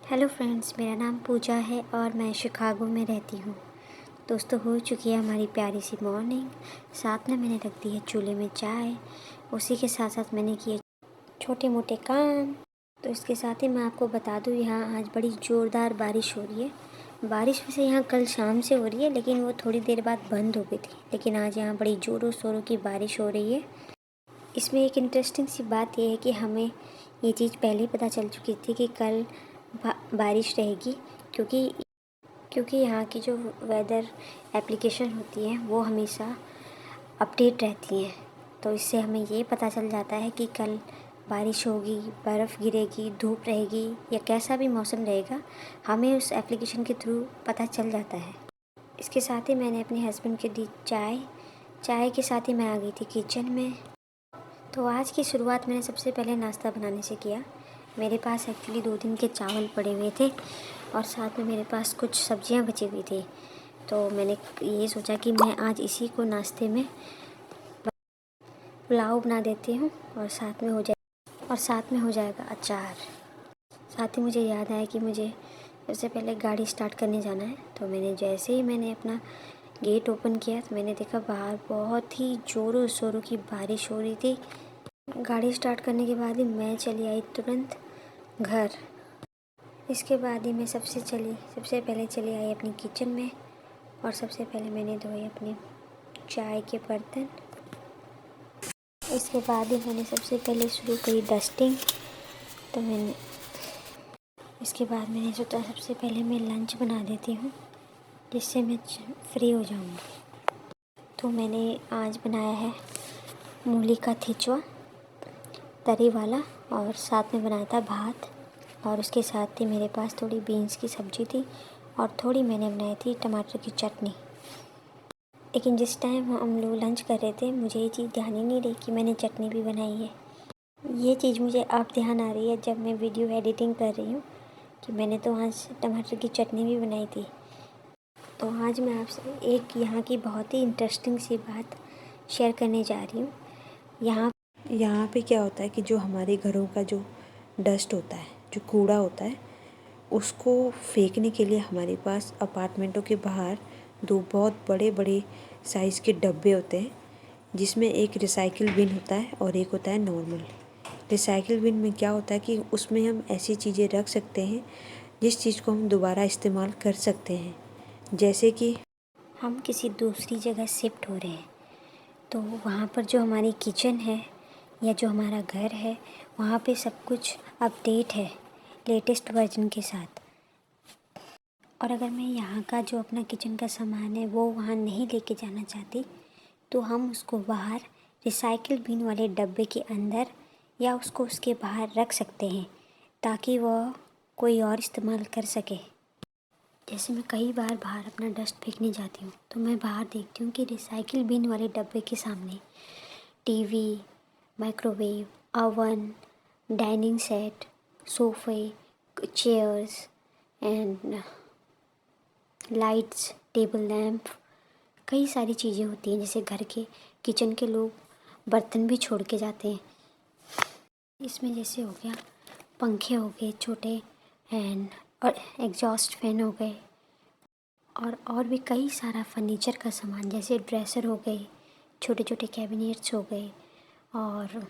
Hello friends, मेरा नाम पूजा है और मैं शिकागो में रहती हूँ। दोस्तों, हो चुकी है हमारी प्यारी सी मॉर्निंग। साथ में मैंने रख दी है चूल्हे में चाय। उसी के साथ साथ मैंने किए छोटे मोटे काम। तो इसके साथ ही मैं आपको बता दूँ, यहाँ आज बड़ी ज़ोरदार बारिश हो रही है। बारिश वैसे यहाँ कल शाम से हो रही है, लेकिन वो थोड़ी देर बाद बंद हो गई थी। लेकिन आज यहाँ बड़ी ज़ोरों शोरों की बारिश हो रही है। इसमें एक इंटरेस्टिंग सी बात यह है कि हमें ये चीज़ पहले ही पता चल चुकी थी कि कल बारिश रहेगी, क्योंकि यहाँ की जो वेदर एप्लीकेशन होती है वो हमेशा अपडेट रहती हैं। तो इससे हमें ये पता चल जाता है कि कल बारिश होगी, बर्फ़ गिरेगी, धूप रहेगी या कैसा भी मौसम रहेगा, हमें उस एप्लीकेशन के थ्रू पता चल जाता है। इसके साथ ही मैंने अपने हस्बैंड को दी चाय के साथ ही मैं आ गई थी किचन में। तो आज की शुरुआत मैंने सबसे पहले नाश्ता बनाने से किया। मेरे पास एक्चुअली 2 दिन के चावल पड़े हुए थे और साथ में मेरे पास कुछ सब्जियां बची हुई थी। तो मैंने ये सोचा कि मैं आज इसी को नाश्ते में पुलाव बना देती हूँ और साथ में हो जाएगा अचार। साथ ही मुझे याद आया कि मुझे सबसे पहले गाड़ी स्टार्ट करने जाना है। तो जैसे ही मैंने अपना गेट ओपन किया तो मैंने देखा बाहर बहुत ही ज़ोरों शोरों की बारिश हो रही थी। गाड़ी स्टार्ट करने के बाद ही मैं चली आई तुरंत घर। इसके बाद ही मैं सबसे पहले चली आई अपनी किचन में और सबसे पहले मैंने धोए अपने चाय के बर्तन। इसके बाद ही मैंने सबसे पहले शुरू करी डस्टिंग। इसके बाद मैंने सोचा सबसे पहले मैं लंच बना देती हूँ, जिससे मैं फ्री हो जाऊँगी। तो मैंने आज बनाया है मूली का थिचवा तरी वाला और साथ में बनाया था भात, और उसके साथ ही मेरे पास थोड़ी बीन्स की सब्ज़ी थी और थोड़ी मैंने बनाई थी टमाटर की चटनी। लेकिन जिस टाइम हम लोग लंच कर रहे थे, मुझे ये चीज़ ध्यान ही नहीं रही कि मैंने चटनी भी बनाई है। ये चीज़ मुझे अब ध्यान आ रही है जब मैं वीडियो एडिटिंग कर रही हूँ कि मैंने तो आज टमाटर की चटनी भी बनाई थी। तो आज मैं आपसे एक यहाँ की बहुत ही इंटरेस्टिंग सी बात शेयर करने जा रही हूँ। यहाँ पे क्या होता है कि जो हमारे घरों का जो डस्ट होता है, जो कूड़ा होता है, उसको फेंकने के लिए हमारे पास अपार्टमेंटों के बाहर 2 बहुत बड़े बड़े साइज़ के डब्बे होते हैं, जिसमें एक रिसाइकिल बिन होता है और एक होता है नॉर्मल। रिसाइकिल बिन में क्या होता है कि उसमें हम ऐसी चीज़ें रख सकते हैं जिस चीज़ को हम दोबारा इस्तेमाल कर सकते हैं। जैसे कि हम किसी दूसरी जगह शिफ्ट हो रहे हैं, तो वहाँ पर जो हमारी किचन है या जो हमारा घर है, वहाँ पे सब कुछ अपडेट है लेटेस्ट वर्जन के साथ। और अगर मैं यहाँ का जो अपना किचन का सामान है वो वहाँ नहीं लेके जाना चाहती, तो हम उसको बाहर रिसाइकिल बिन वाले डब्बे के अंदर या उसको उसके बाहर रख सकते हैं, ताकि वह कोई और इस्तेमाल कर सके। जैसे मैं कई बार बाहर अपना डस्ट फेंकने जाती हूँ, तो मैं बाहर देखती हूँ कि रिसाइकिल बिन वाले डब्बे के सामने TV, microwave, oven, dining set, सोफ़े, chairs and lights, table lamp, कई सारी चीज़ें होती हैं। जैसे घर के किचन के लोग बर्तन भी छोड़ के जाते हैं। इसमें जैसे हो गया पंखे हो गए छोटे और एग्जॉस्ट फैन हो गए, और भी कई सारा फर्नीचर का सामान, जैसे ड्रेसर हो गए, छोटे छोटे कैबिनेट्स हो गए, और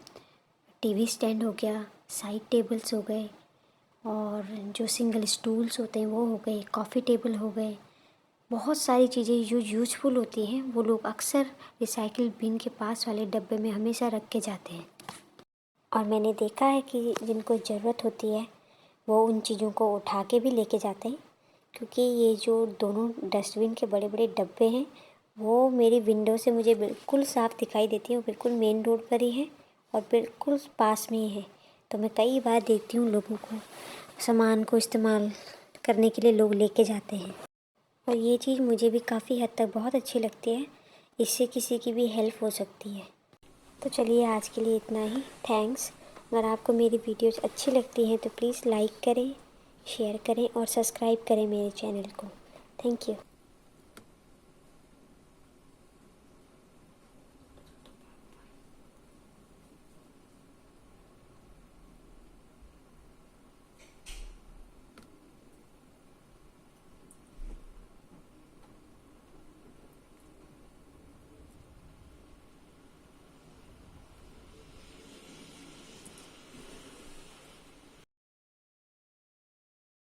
टीवी स्टैंड हो गया, साइड टेबल्स हो गए, और जो सिंगल स्टूल्स होते हैं वो हो गए, कॉफ़ी टेबल हो गए। बहुत सारी चीज़ें जो यूजफुल होती हैं वो लोग अक्सर रिसाइकिल बिन के पास वाले डब्बे में हमेशा रख के जाते हैं। और मैंने देखा है कि जिनको ज़रूरत होती है वो उन चीज़ों को उठा के भी लेके जाते हैं, क्योंकि ये जो दोनों डस्टबिन के बड़े बड़े डब्बे हैं वो मेरी विंडो से मुझे बिल्कुल साफ़ दिखाई देती है। वो बिल्कुल मेन रोड पर ही है और बिल्कुल पास में ही है। तो मैं कई बार देखती हूँ लोगों को सामान को इस्तेमाल करने के लिए लोग लेके जाते हैं, और ये चीज़ मुझे भी काफ़ी हद तक बहुत अच्छी लगती है। इससे किसी की भी हेल्प हो सकती है। तो चलिए आज के लिए इतना ही। थैंक्स। अगर आपको मेरी वीडियोज़ अच्छी लगती हैं तो प्लीज़ लाइक करें, शेयर करें और सब्सक्राइब करें मेरे चैनल को। Thank you.